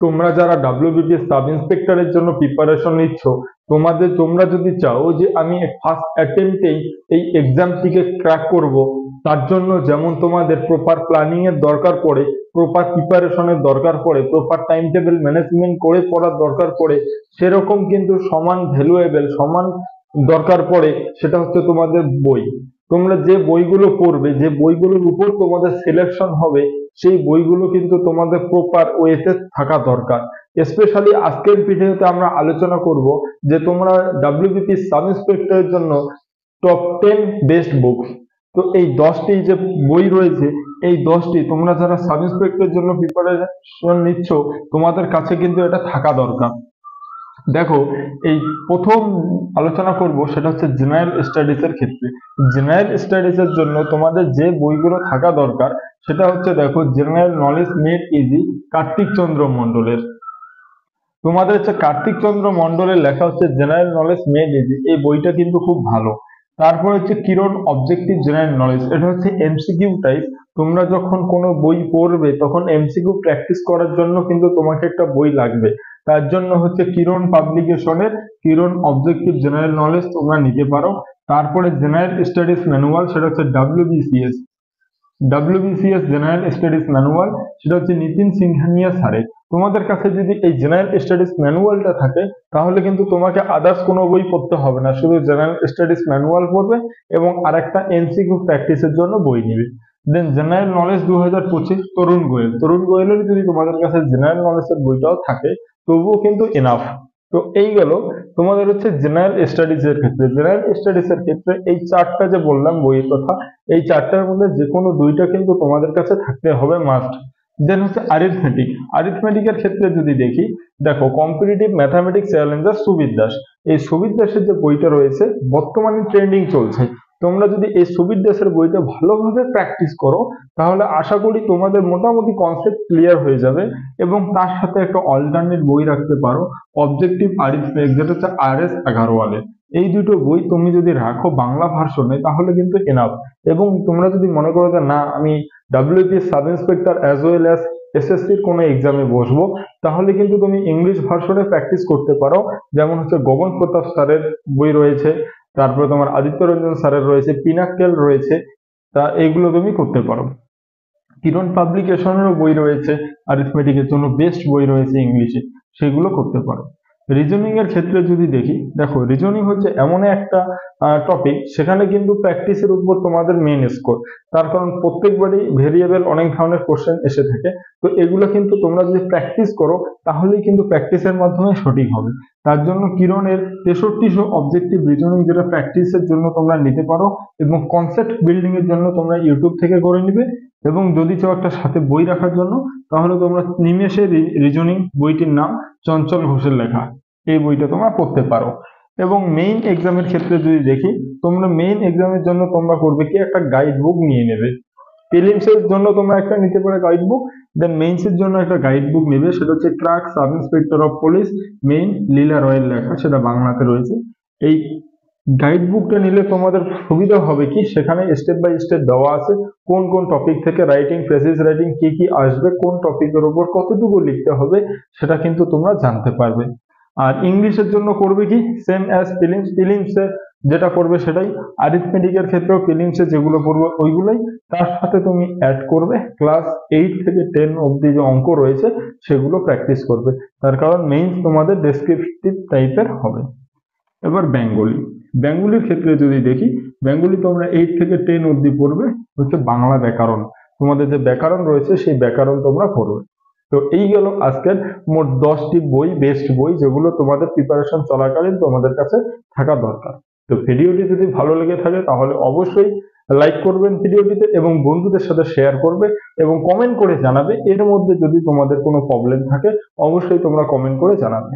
তোমরা যারা WBP sub ইন্সপেক্টরের জন্য প্রিপারেশন নিচ্ছ, তোমরা যদি চাও যে আমি ফার্স্ট অ্যাটেম্পটেই এই এক্সামটিকে ক্র্যাক করব, তার জন্য যেমন তোমাদের প্রপার প্ল্যানিং এর দরকার পড়ে, প্রপার প্রিপারেশনের দরকার পড়ে, প্রপার টাইম টেবিল ম্যানেজমেন্ট করে পড়ার দরকার পড়ে, সেরকম কিন্তু সমান ভ্যালুয়েবল, সমান দরকার পড়ে সেটা হচ্ছে তোমাদের বই। তোমরা যে বইগুলো পড়বে, যে বইগুলোর উপর তোমাদের সিলেকশন হবে, সেই বইগুলো কিন্তু তোমাদের প্রপার ওয়েতে থাকা দরকার। স্পেশালি আজকের ভিডিওতে আমরা আলোচনা করব যে তোমরা ডাব্লিউবিপি সাব ইন্সপেক্টরের জন্য টপ 10 বেস্ট বুক। তো এই 10টি যে বই রয়েছে, এই 10টি তোমরা যারা সাব ইন্সপেক্টরের জন্য প্রিপারেশন নিচ্ছ, তোমাদের কাছে কিন্তু এটা থাকা দরকার। দেখো, এই প্রথম আলোচনা করব সেটা হচ্ছে জেনারেল স্টাডিজ এর ক্ষেত্রে। জেনারেল স্টাডিজ এর জন্য তোমাদের যে বইগুলো থাকা দরকার সেটা হচ্ছে, দেখো, general knowledge made easy, Kartik Chandra মন্ডলের। তোমাদের হচ্ছে কার্তিক চন্দ্র মন্ডলের লেখা হচ্ছে জেনারেল নলেজ মেড ইজি, এই বইটা কিন্তু খুব ভালো। তারপর হচ্ছে কিরণ অবজেক্টিভ জেনারেল নলেজ, এটা হচ্ছে এমসিকিউ টাইপ। তোমরা যখন কোনো বই পড়বে তখন এমসিকিউ প্র্যাকটিস করার জন্য কিন্তু তোমাকে একটা বই লাগবে। তার জন্য হচ্ছে কিরণ পাবলিকেশনের কিরণ অবজেক্টিভ জেনারেল নলেজ তোমরা নিতে পারো। তারপরে জেনারেল স্টাডিজ ম্যানুয়াল, সেটা হচ্ছে ডাব্লিউবিসিএস জেনারেল স্টাডিজ ম্যানুয়াল, সেটা হচ্ছে নিতিন সিংহানিয়া স্যারের। তোমাদের কাছে যদি এই জেনারেল স্টাডিজ ম্যানুয়ালটা থাকে, তাহলে কিন্তু তোমাকে আদার্স কোনো বই পড়তে হবে না, শুধু জেনারেল স্টাডিজ ম্যানুয়াল পড়বে এবং আরেকটা এমসিকিউ প্র্যাকটিসের জন্য বই নিবে। দেন জেনারেল নলেজ 2025 তরুণ গোয়েলের যদি তোমাদের কাছে জেনারেল নলেজের বইটাও থাকে, তবুও কিন্তু এনাফ। তো এই গেল তোমাদের হচ্ছে জেনারেল স্টাডিজ এর ক্ষেত্রে। জেনারেল স্টাডিজ এর ক্ষেত্রে এই চারটা যে বললাম বইয়ের কথা, এই চারটার মধ্যে যে কোনো দুইটা কিন্তু তোমাদের কাছে থাকতে হবে মাস্ট। দেন হচ্ছে আরিথমেটিকের ক্ষেত্রে যদি দেখি, দেখো, competitive mathematics Challenger Subir Das, এই সুবির দাসের যে বইটা রয়েছে বর্তমানে ট্রেন্ডিং চলছে। তোমরা যদি এই সুবির দাসের বইটা ভালোভাবে প্র্যাকটিস করো, তাহলে আশা করি তোমাদের মোটামুটি কনসেপ্ট ক্লিয়ার হয়ে যাবে। এবং তার সাথে একটা অল্টারনেট বই রাখতে পারো, অবজেক্টিভ আরিথমেটিক, যেটা হচ্ছে RS আগারওয়ালের। এই দুটো বই তুমি যদি রাখো বাংলা ভার্সনে, তাহলে কিন্তু এনাফ। এবং তোমরা যদি মনে করো যে না, আমি WP sub inspector as well as এসএসসির কোনো এক্সামে বসবো, তাহলে কিন্তু তুমি ইংলিশ ভার্সনে প্র্যাকটিস করতে পারো। যেমন হচ্ছে গগন প্রতাপ স্যারের বই রয়েছে, তারপরে তোমার আদিত্য রঞ্জন স্যারের রয়েছে, পিনাক্কেল রয়েছে, তা এইগুলো তুমি করতে পারো। কিরণ পাবলিকেশনেরও বই রয়েছে, অ্যারিথমেটিকের জন্য বেস্ট বই রয়েছে ইংলিশে, সেগুলো করতে পারো। রিজনিং এর ক্ষেত্রে যদি দেখি, দেখো, রিজনিং হচ্ছে এমন একটা টপিক, সেখানে কিন্তু প্র্যাকটিসের উপর তোমাদের মেইন স্কোর। তার কারণ প্রত্যেকবারই ভেরিয়েবল অনেক ধরনের কোশ্চেন এসে থাকে। তো এগুলো কিন্তু তোমরা যদি প্র্যাকটিস করো, তাহলেই কিন্তু প্র্যাকটিসের মাধ্যমে সঠিক হবে। তার জন্য কিরণের 6300 অবজেক্টিভ রিজনিং, যেটা প্র্যাকটিসের জন্য তোমরা নিতে পারো এবং কনসেপ্ট বিল্ডিং এর জন্য তোমরা ইউটিউব থেকে করে নিবে। এবং যদি চাও একটা সাথে বই রাখার জন্য, তাহলে তোমরা নিমেষে রিজনিং বইটির নাম চঞ্চল ঘোষের লেখা, এই বইটা তোমরা পড়তে পারো। এবং মেইন এক্সামের ক্ষেত্রে যদি দেখি, তোমরা মেইন এক্সামের জন্য তোমরা করবে কি, একটা গাইড বুক নিয়ে নেবে। প্রিলিমস এর জন্য তোমরা একটা নিতে পারো গাইড বুক, দেন মেইনস এর জন্য একটা গাইড বুক নেবে, সেটা হচ্ছে crack sub inspector of police main, Leela রয়ের লেখা, সেটা বাংলাতে রয়েছে। এই গাইড বুকটা নিলে তোমাদের সুবিধা হবে কি, সেখানে স্টেপ বাই স্টেপ দেওয়া আছে কোন কোন টপিক থেকে রাইটিং, প্রেসিজ রাইটিং কি কি আসবে, কোন টপিকের উপর কতটুকু লিখতে হবে, সেটা কিন্তু তোমরা জানতে পারবে। আর ইংলিশের জন্য করবে কি, সেম অ্যাজ প্রিলিমসে যেটা করবে সেটাই। আরিথমেটিকের ক্ষেত্রেও প্রিলিমসে যেগুলো পড়বে ওইগুলোই, তার সাথে তুমি অ্যাড করবে ক্লাস 8 থেকে 10 অবধি যে অঙ্ক রয়েছে সেগুলো প্র্যাকটিস করবে। তার কারণ মেইন তোমাদের ডেসক্রিপটিভ টাইপের হবে। এবার বেঙ্গলির ক্ষেত্রে যদি দেখি, বেঙ্গলি তোমরা 8 থেকে 10 অবধি পড়বে হচ্ছে বাংলা ব্যাকরণ। তোমাদের যে ব্যাকরণ রয়েছে সেই ব্যাকরণ তোমরা পড়বে। তো এই গেল আজকের মোট 10টি বই, বেস্ট বই, যেগুলো তোমাদের প্রিপারেশন চলাকালীন তোমাদের কাছে থাকা দরকার। তো ভিডিওটি যদি ভালো লেগে থাকে তাহলে অবশ্যই লাইক করবেন ভিডিওটিতে এবং বন্ধুদের সাথে শেয়ার করবে এবং কমেন্ট করে জানাবে। এর মধ্যে যদি তোমাদের কোনো প্রবলেম থাকে, অবশ্যই তোমরা কমেন্ট করে জানাবে।